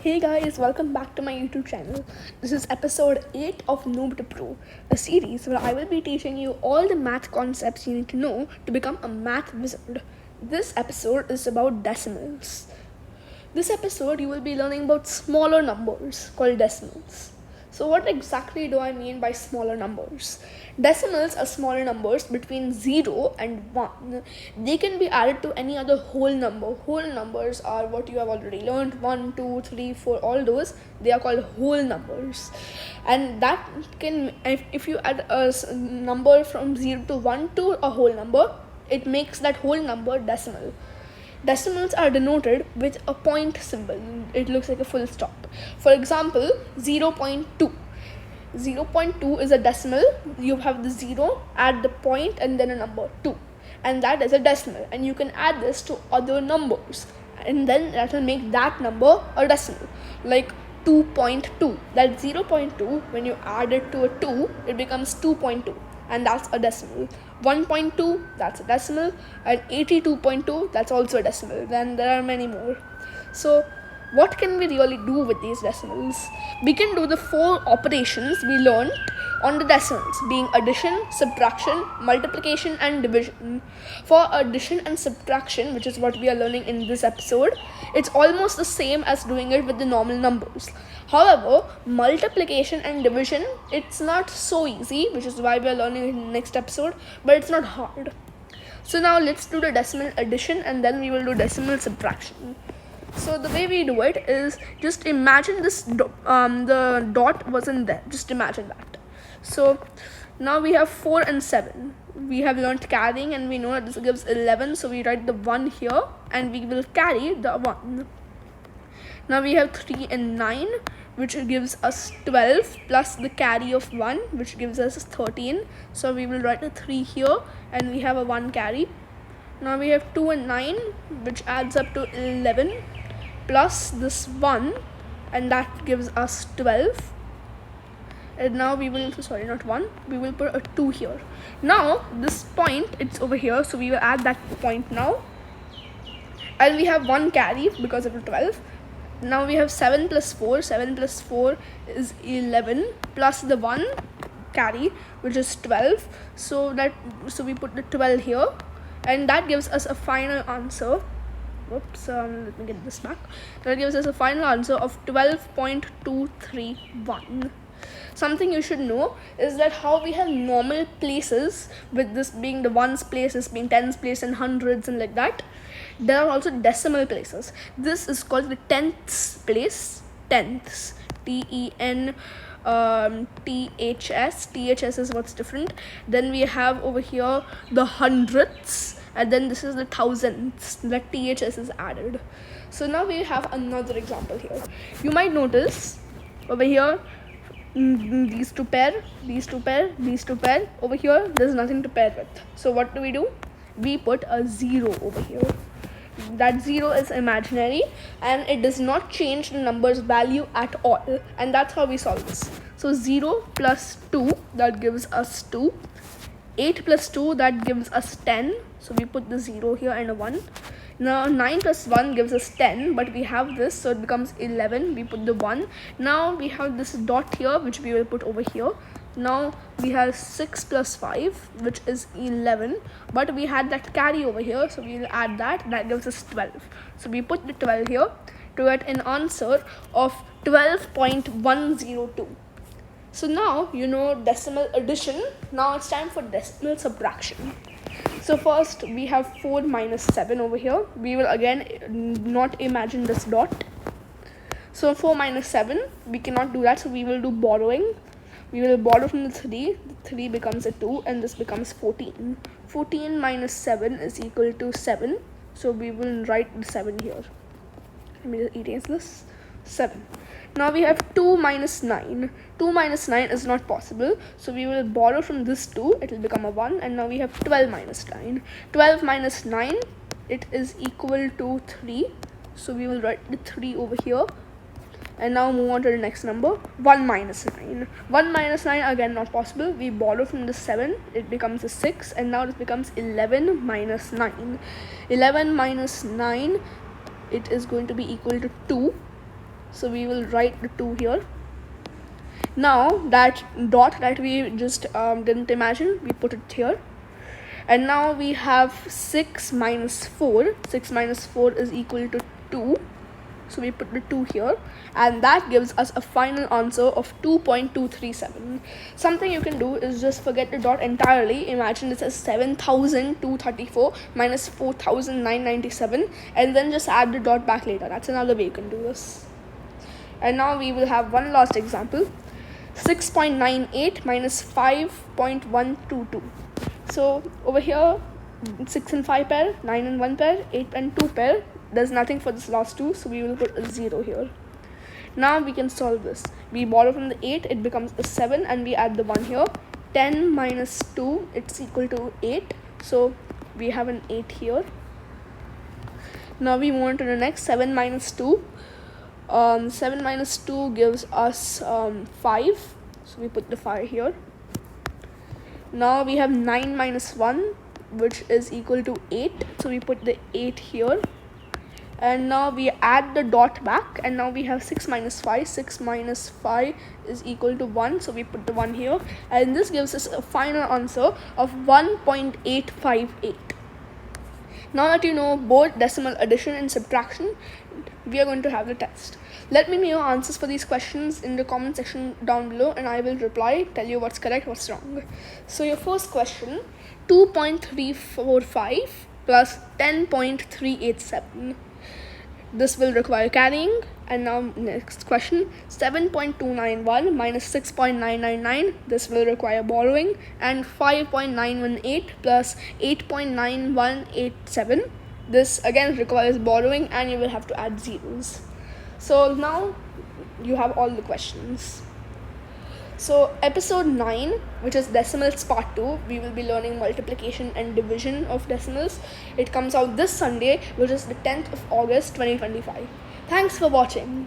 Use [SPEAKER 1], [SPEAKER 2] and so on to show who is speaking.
[SPEAKER 1] Hey guys, welcome back to my YouTube channel. This is episode 8 of Noob To Pro, a series where I will be teaching you all the math concepts you need to know to become a math wizard. This episode is about decimals. This episode you will be learning about smaller numbers called decimals. So what exactly do I mean by smaller numbers? Decimals are smaller numbers between 0 and 1. They can be added to any other whole number. Whole numbers are what you have already learned. 1, 2, 3, 4, all those. They are called whole numbers. And that can, if you add a number from 0 to 1 to a whole number, it makes that whole number decimal. Decimals are denoted with a point symbol. It looks like a full stop. For example, 0.2. 0.2 is a decimal. You have the 0, add the point, and then a number 2. And that is a decimal. And you can add this to other numbers. And then that will make that number a decimal. Like 2.2. That 0.2, when you add it to a 2, it becomes 2.2. And that's a decimal. 1.2, that's a decimal, and 82.2, that's also a decimal. Then there are many more. So what can we really do with these decimals? We can do the 4 operations we learned on the decimals, being addition, subtraction, multiplication, and division. For addition and subtraction, which is what we are learning in this episode, it's almost the same as doing it with the normal numbers. However, multiplication and division, it's not so easy, which is why we are learning it in the next episode, but it's not hard. So now let's do the decimal addition and then we will do decimal subtraction. So the way we do it is just imagine this the dot wasn't there. Just imagine that. So now we have 4 and 7. We have learned carrying and we know that this gives 11. So we write the 1 here and we will carry the 1. Now we have 3 and 9, which gives us 12 plus the carry of 1, which gives us 13. So we will write a 3 here and we have a 1 carry. Now we have 2 and 9, which adds up to 11 plus this 1, and that gives us 12. And now we will, sorry, not 1, we will put a 2 here. Now this point, it's over here, so we will add that point now. And we have 1 carry because of the 12. Now we have 7 plus 4. 7 plus 4 is 11 plus the 1 carry, which is 12. So we put the 12 here, and that gives us a final answer. Oops, let me get this back. That gives us a final answer of 12.231. Something you should know is that how we have normal places, with this being the ones places, being tens place and hundreds and like that, there are also decimal places. This is called the tenths place. Tenths, TEN THS. THS is what's different. Then we have over here the hundredths, and then this is the thousandths. That THS is added. So now we have another example here. You might notice over here these two pair, these two pair, these two pair. Over here there's nothing to pair with. So what do? We put a 0 over here. That 0 is imaginary and it does not change the number's value at all, and that's how we solve this. So 0 plus 2, that gives us 2. 8 plus 2, that gives us 10. So we put the 0 here and a 1. Now 9 plus 1 gives us 10, but we have this, so it becomes 11. We put the 1. Now we have this dot here, which we will put over here. Now we have 6 plus 5, which is 11, but we had that carry over here, so we will add that. That gives us 12. So we put the 12 here to get an answer of 12.102. So now you know decimal addition. Now it's time for decimal subtraction. So first we have 4 minus 7 over here. We will again not imagine this dot. So 4 minus 7, we cannot do that, so we will do borrowing. We will borrow from the 3. The 3 becomes a 2 and this becomes 14. 14 minus 7 is equal to 7. So we will write the 7 here. Let me just erase this. 7. Now we have 2 minus 9. 2 minus 9 is not possible. So we will borrow from this 2. It will become a 1. And now we have 12 minus 9. 12 minus 9, it is equal to 3. So we will write the 3 over here. And now move on to the next number. 1 minus 9. 1 minus 9, again not possible. We borrow from the 7. It becomes a 6. And now it becomes 11 minus 9. 11 minus 9, it is going to be equal to 2. So we will write the 2 here. Now that dot that we just didn't imagine, we put it here. And now we have 6 minus 4. 6 minus 4 is equal to 2. So we put the 2 here, and that gives us a final answer of 2.237. Something you can do is just forget the dot entirely. Imagine this as 7,234 minus 4,997, and then just add the dot back later. That's another way you can do this. And now we will have one last example. 6.98 minus 5.122. So over here, 6 and 5 pair, 9 and 1 pair, 8 and 2 pair. There's nothing for this last 2, so we will put a 0 here. Now we can solve this. We borrow from the 8, it becomes a 7, and we add the 1 here. 10 minus 2, it's equal to 8. So we have an 8 here. Now we move on to the next. 7 minus 2. 7 minus 2 gives us 5. So we put the 5 here. Now we have 9 minus 1, which is equal to 8. So we put the 8 here. And now we add the dot back, and now we have 6 minus 5. 6 minus 5 is equal to 1, so we put the 1 here, and this gives us a final answer of 1.858. Now that you know both decimal addition and subtraction, we are going to have the test. Let me know your answers for these questions in the comment section down below, and I will reply, tell you what's correct, what's wrong. So your first question, 2.345 plus 10.387. This will require carrying. And now next question, 7.291 minus 6.999. This will require borrowing. And 5.918 plus 8.9187. This again requires borrowing, and you will have to add zeros. So now you have all the questions. So episode 9, which is decimals part 2, we will be learning multiplication and division of decimals. It comes out this Sunday, which is the 10th of August 2025. Thanks for watching.